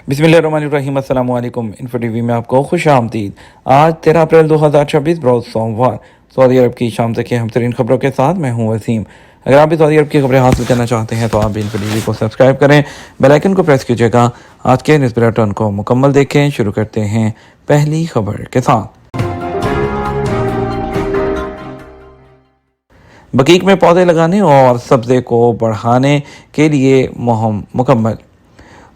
बिस्मिल्लाहिर्रहमानिर्रहीम। अस्सलाम वालेकुम। इन्फो टीवी में आपको खुश आमदीद। आज 13 अप्रैल 2026 रोज़ सोमवार। सऊदी अरब की शाम तक की अहम तरीन खबरों के साथ मैं हूँ वसीम। अगर आप भी सऊदी अरब की खबरें हासिल करना चाहते हैं तो आप भी इन्फो टीवी को सब्सक्राइब करें, बेल आइकन को प्रेस कीजिएगा। आज के न्यूज़ बुलेटिन को मुकम्मल देखें। शुरू करते हैं पहली खबर के साथ। बकीक में पौधे लगाने और सब्ज़े को बढ़ाने के लिए मुहिम मुकम्मल।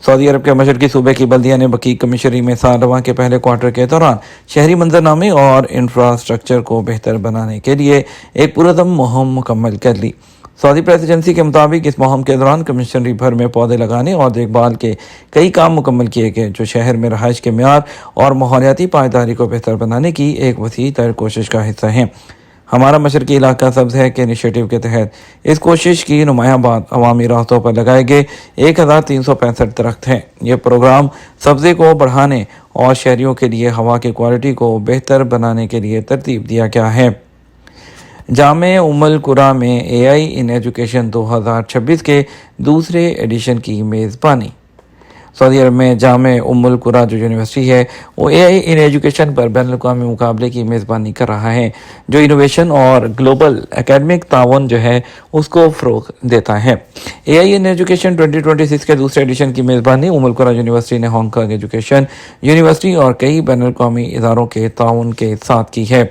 सऊदी अरब के मशरकी सूबे की बल्दिया ने बकीक कमिशनरी में साल रवां के पहले क्वार्टर के दौरान शहरी मंजरनामे और इंफ्रास्ट्रक्चर को बेहतर बनाने के लिए एक पुरअज़म मुहिम मुकम्मल कर ली। सऊदी प्रेस एजेंसी के मुताबिक इस मुहिम के दौरान कमिशनरी भर में पौधे लगाने और देखभाल के कई काम मुकम्मल किए गए, जो शहर में रहायश के मियार और माहौलियाती पायदारी को बेहतर बनाने की एक वसी तर कोशिश का हिस्सा हैं। हमारा मशरकी इलाका सब्ज़ है के इनिशिएटिव के तहत इस कोशिश की नुमायां बात अवामी रास्तों पर लगाए गए 1365 दरख्त हैं। यह प्रोग्राम सब्ज़े को बढ़ाने और शहरियों के लिए हवा की क्वालिटी को बेहतर बनाने के लिए तरतीब दिया गया है। जामे उम्मुल कुरा में AI इन एजुकेशन 2026 के दूसरे एडिशन की मेज़बानी। सऊदी अरब में जामे उम्मुल कुरा जो यूनिवर्सिटी है वो AI इन एजुकेशन पर बैनुल-अक़वामी मुकाबले की मेज़बानी कर रहा है, जो इनोवेशन और ग्लोबल एकेडमिक ताउन जो है उसको फ़रोग़ देता है। AI इन एजुकेशन 2026 के दूसरे एडिशन की मेज़बानी उम्मुल कुरा यूनिवर्सिटी ने हांगकांग एजुकेशन यूनिवर्सिटी और कई बैनुल-अक़वामी इदारों के ताउन के साथ की है।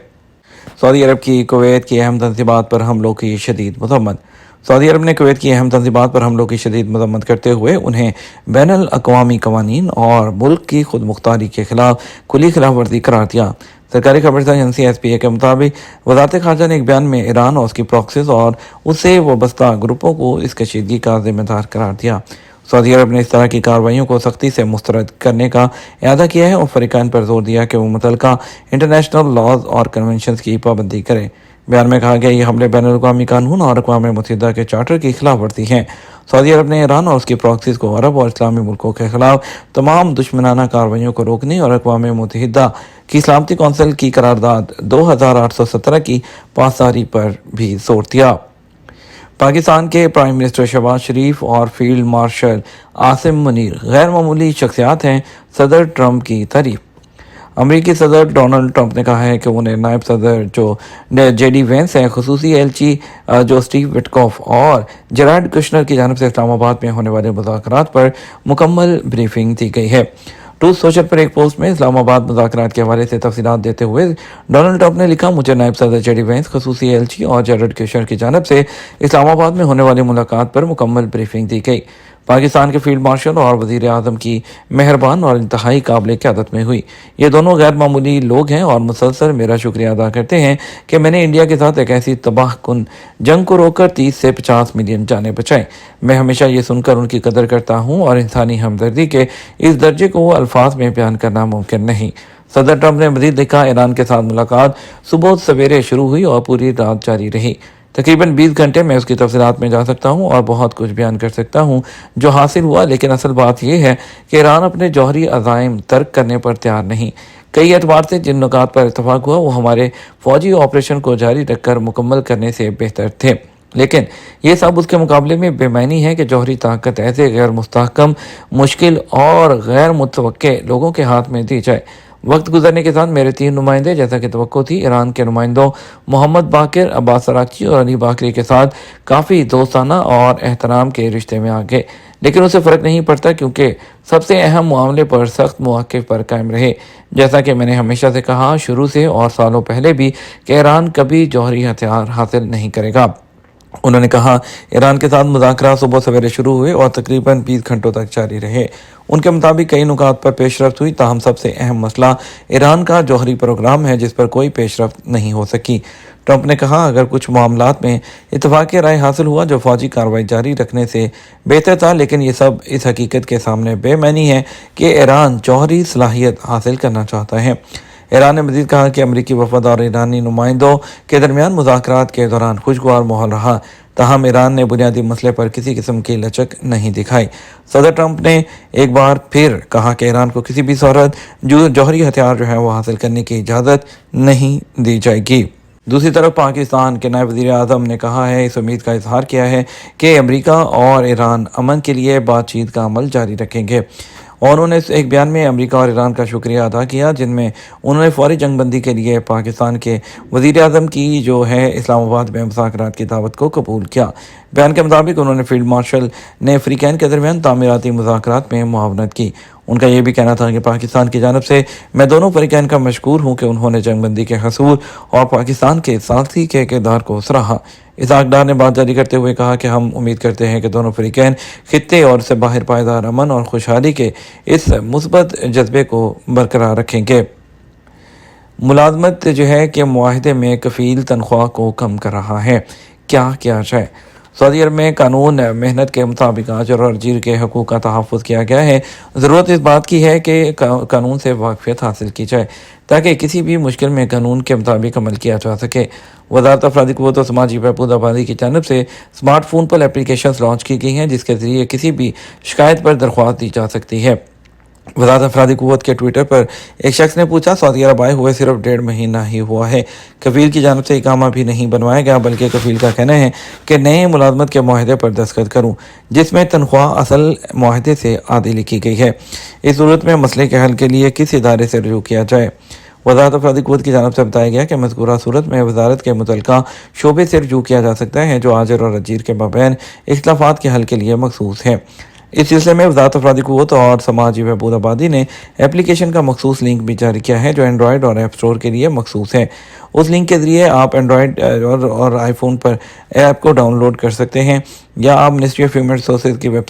सऊदी अरब की कुवैत की अहम तंज़ीमात पर हमलों की शदीद मज़म्मत। सऊदी अरब ने कुवैत की अहम तंज़ीमात पर हमलों की शदीद मज़म्मत करते हुए उन्हें बैनुल-अक़वामी क़वानीन और मुल्क की खुद मुख्तारी के खिलाफ खुली खिलाफ वर्जी करार दिया। सरकारी खबरसा एजेंसी SPA के मुताबिक वज़ारत ख़ारजा ने एक बयान में ईरान और उसकी प्रॉक्सीज़ और उससे वाबस्ता ग्रुपों को इस कशीदगी का ज़िम्मेदार करार दिया। सऊदी अरब ने इस तरह की कार्रवाइयों को सख्ती से मुस्तरद करने का इरादा किया है और फ़रीक़ैन पर जोर दिया कि वो मुतल्लिका इंटरनेशनल लॉज और कन्वेंशंस की पाबंदी करें। बयान में कहा गया ये हमले बैनुल-अक़वामी कानून और अक़वाम मुत्तहिदा के चार्टर की खिलाफ वर्जी हैं। सऊदी अरब ने ईरान और उसकी प्रॉक्सीज़ को अरब और इस्लामी मुल्कों के खिलाफ तमाम दुश्मनाना कार्रवाइयों को रोकने और अक़वाम मुत्तहिदा की सलामती कौंसिल की करारदाद 2817 की पासदारी पर भी जोर दिया। पाकिस्तान के प्राइम मिनिस्टर शहबाज शरीफ और फील्ड मार्शल आसिम मुनीर गैर मामूली शख्सियात हैं। सदर ट्रंप की तारीफ। अमरीकी सदर डोनाल्ड ट्रंप ने कहा है कि उन्हें नायब सदर जो JD वेंस हैं, खुसूसी एलची जो स्टीव विटकॉफ और जेराड कुशनर की जानिब से इस्लामाबाद में होने वाले मुज़ाकरात पर मुकम्मल ब्रीफिंग दी गई है। ट्रूथ सोशल पर एक पोस्ट में इस्लामाबाद मुज़ाकरात के हवाले से तफसीलात देते हुए डोनाल्ड ट्रंप ने लिखा, मुझे नायब सदर JD वेंस, खुसूसी एलची और जेराड कुशनर की जानिब से इस्लामाबाद में होने वाली मुलाकात पर मुकम्मल ब्रीफिंग दी गई। पाकिस्तान के फील्ड मार्शल और वज़ीर आज़म की मेहरबान और इंतहाई काबिल क़यादत में हुई। ये दोनों गैर मामूली लोग हैं और मुसलसल मेरा शुक्रिया अदा करते हैं कि मैंने इंडिया के साथ एक ऐसी तबाहकुन जंग को रोककर 30 से 50 मिलियन जानें बचाई। मैं हमेशा ये सुनकर उनकी कदर करता हूँ और इंसानी हमदर्दी के इस दर्जे को अल्फाज में बयान करना मुमकिन नहीं। सदर ट्रंप ने मज़ीद लिखा, ईरान के साथ मुलाकात सुबह सवेरे शुरू हुई और पूरी रात जारी रही। तकरीबन 20 घंटे में उसकी तफसीलात में जा सकता हूँ और बहुत कुछ बयान कर सकता हूँ जो हासिल हुआ, लेकिन असल बात यह है कि ईरान अपने जौहरी अज़ाइम तर्क करने पर तैयार नहीं। कई एतबार से जिन नुकात पर इत्तफाक हुआ वो हमारे फ़ौजी ऑपरेशन को जारी रखकर मुकम्मल करने से बेहतर थे, लेकिन ये सब उसके मुकाबले में बेमानी है कि जौहरी ताकत ऐसे गैर मुस्तहकम, मुश्किल और गैर मुतवक्के लोगों के हाथ में दी जाए। वक्त गुजरने के साथ मेरे 3 नुमाइंदे, जैसा कि तवक्को थी, ईरान के नुमाइंदों मोहम्मद बाकिर, अब्बास अराक़ची और अली बाकरी के साथ काफ़ी दोस्ताना और एहतराम के रिश्ते में आ गए, लेकिन उसे फ़र्क नहीं पड़ता क्योंकि सबसे अहम मामले पर सख्त मौक़िफ़ पर कायम रहे। जैसा कि मैंने हमेशा से कहा, शुरू से और सालों पहले भी, कि ईरान कभी जौहरी हथियार हासिल नहीं करेगा। उन्होंने कहा, ईरान के साथ मुज़ाकरात सुबह सवेरे शुरू हुए और तकरीबन 20 घंटों तक जारी रहे। उनके मुताबिक कई नुकात पर पेशरफ्त हुई, ताहम सबसे अहम मसला ईरान का जौहरी प्रोग्राम है जिस पर कोई पेशरफ्त नहीं हो सकी। ट्रंप ने कहा, अगर कुछ मामलात में इत्तफाक़ राय हासिल हुआ जो फ़ौजी कार्रवाई जारी रखने से बेहतर था, लेकिन ये सब इस हकीकत के सामने बेमानी है कि ईरान जौहरी सलाहियत हासिल करना चाहता है। ईरान ने मज़ीद कहा कि अमरीकी वफ़द और ईरानी नुमाइंदों के दरमियान मुज़ाकरात के दौरान खुशगवार माहौल रहा, ताहम ईरान ने बुनियादी मसले पर किसी किस्म की लचक नहीं दिखाई। सदर ट्रंप ने एक बार फिर कहा कि ईरान को किसी भी सूरत जौहरी हथियार जो है वो हासिल करने की इजाज़त नहीं दी जाएगी। दूसरी तरफ पाकिस्तान के नायब वज़ीर आज़म ने कहा है, इस उम्मीद का इजहार किया है कि अमेरिका और ईरान अमन के लिए बातचीत का अमल जारी रखेंगे। اور انہوں نے ایک بیان میں امریکہ اور ایران کا شکریہ ادا کیا، جن میں انہوں نے فوری جنگ بندی کے لیے پاکستان کے وزیر اعظم کی جو ہے اسلام آباد میں مذاکرات کی دعوت کو قبول کیا۔ بیان کے مطابق انہوں نے فیلڈ مارشل نے فریقین کے درمیان تعمیراتی مذاکرات میں معاونت کی۔ ان کا یہ بھی کہنا تھا کہ پاکستان کی جانب سے میں دونوں فریقین کا مشکور ہوں کہ انہوں نے جنگ بندی کے حصول اور پاکستان کے ثالثی کے کردار کو سراہا۔ اسحاق ڈار نے بات جاری کرتے ہوئے کہا کہ ہم امید کرتے ہیں کہ دونوں فریقین خطے اور سے باہر پائیدار امن اور خوشحالی کے اس مثبت جذبے کو برقرار رکھیں گے۔ ملازمت جو ہے کہ معاہدے میں کفیل تنخواہ کو کم کر رہا ہے، کیا کیا جائے؟ سعودی عرب میں قانون محنت کے مطابق آجر اور اجیر کے حقوق کا تحفظ کیا گیا ہے۔ ضرورت اس بات کی ہے کہ قانون سے واقفیت حاصل کی جائے تاکہ کسی بھی مشکل میں قانون کے مطابق عمل کیا جا سکے۔ وزارت افرادی قوت و سماجی بہبود آبادی کی جانب سے اسمارٹ فون پر اپلیکیشنز لانچ کی گئی ہیں، جس کے ذریعے کسی بھی شکایت پر درخواست دی جا سکتی ہے۔ وزارت افرادی قوت کے ٹویٹر پر ایک شخص نے پوچھا، سعودی عرب آئے ہوئے صرف 1.5 مہینہ ہی ہوا ہے، کفیل کی جانب سے اقامہ بھی نہیں بنوایا گیا، بلکہ کفیل کا کہنا ہے کہ نئے ملازمت کے معاہدے پر دستخط کروں جس میں تنخواہ اصل معاہدے سے آدھی لکھی گئی ہے۔ اس صورت میں مسئلے کے حل کے لیے کس ادارے سے رجوع کیا جائے؟ وزارت افرادی قوت کی جانب سے بتایا گیا کہ مذکورہ صورت میں وزارت کے متعلقہ شعبے سے رجوع کیا جا سکتا ہے جو آجر اور اجیر کے مابین اختلافات کے حل کے لیے مخصوص ہے۔ اس سلسلے میں وزارت افرادی قوت اور سماجی بہبود آبادی نے اپلیکیشن کا مخصوص لنک بھی جاری کیا ہے جو اینڈرائیڈ اور ایپ اسٹور کے لیے مخصوص ہے۔ اس لنک کے ذریعے آپ اینڈرائیڈ اور آئی فون پر ایپ کو ڈاؤن لوڈ کر سکتے ہیں، یا آپ منسٹری آف ہیومن ریسورسز کی ویب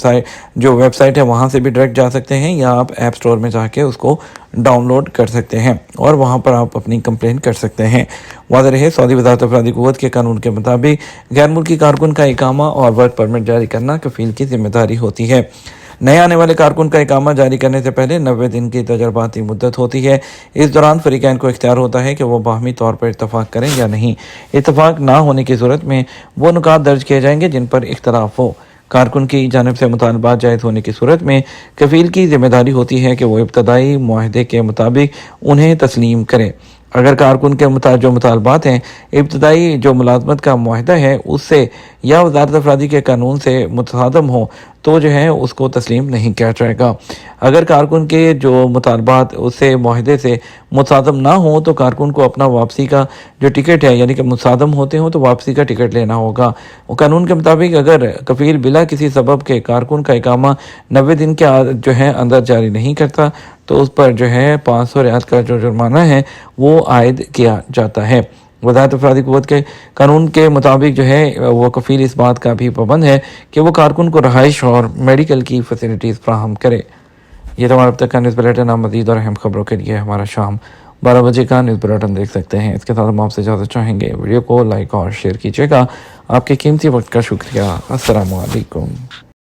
سائٹ ہے وہاں سے بھی ڈائریکٹ جا سکتے ہیں، یا آپ ایپ اسٹور میں جا کے اس کو ڈاؤن لوڈ کر سکتے ہیں اور وہاں پر آپ اپنی کمپلین کر سکتے ہیں۔ واضح رہے، سعودی وزارت افرادی قوت کے قانون کے مطابق غیر ملکی کارکن کا اقامہ اور ورک پرمٹ جاری کرنا کفیل کی ذمہ داری ہوتی ہے۔ نئے آنے والے کارکن کا اقامہ جاری کرنے سے پہلے 90 دن کی تجرباتی مدت ہوتی ہے۔ اس دوران فریقین کو اختیار ہوتا ہے کہ وہ باہمی طور پر اتفاق کریں یا نہیں۔ اتفاق نہ ہونے کی صورت میں وہ نکات درج کیے جائیں گے جن پر اختلاف ہو۔ کارکن کی جانب سے مطالبات جائز ہونے کی صورت میں کفیل کی ذمہ داری ہوتی ہے کہ وہ ابتدائی معاہدے کے مطابق انہیں تسلیم کرے۔ اگر کارکن کے جو مطالبات ہیں ابتدائی جو ملازمت کا معاہدہ ہے اس سے یا وزارت افرادی کے قانون سے متصادم ہو تو جو ہے اس کو تسلیم نہیں کیا جائے گا۔ اگر کارکن کے جو مطالبات اس سے معاہدے سے متصادم نہ ہوں تو کارکن کو اپنا واپسی کا جو ٹکٹ ہے، یعنی کہ متصادم ہوتے ہوں تو واپسی کا ٹکٹ لینا ہوگا۔ قانون کے مطابق اگر کفیل بلا کسی سبب کے کارکن کا اقامہ 90 دن کے جو ہے اندر جاری نہیں کرتا تو اس پر جو ہے 500 ریال کا جو جرمانہ ہے وہ عائد کیا جاتا ہے۔ وزارت افرادی قوت کے قانون کے مطابق جو ہے وہ کفیل اس بات کا بھی پابند ہے کہ وہ کارکن کو رہائش اور میڈیکل کی فیسلٹیز فراہم کرے۔ یہ تمہارا اب تک کا نیوز بلیٹن، آپ مزید اور اہم خبروں کے لیے ہمارا شام 12 بجے کا نیوز بلیٹن دیکھ سکتے ہیں۔ اس کے ساتھ ہم آپ سے اجازت چاہیں گے، ویڈیو کو لائک اور شیئر کیجیے گا۔ آپ کے قیمتی وقت کا شکریہ۔ السلام علیکم۔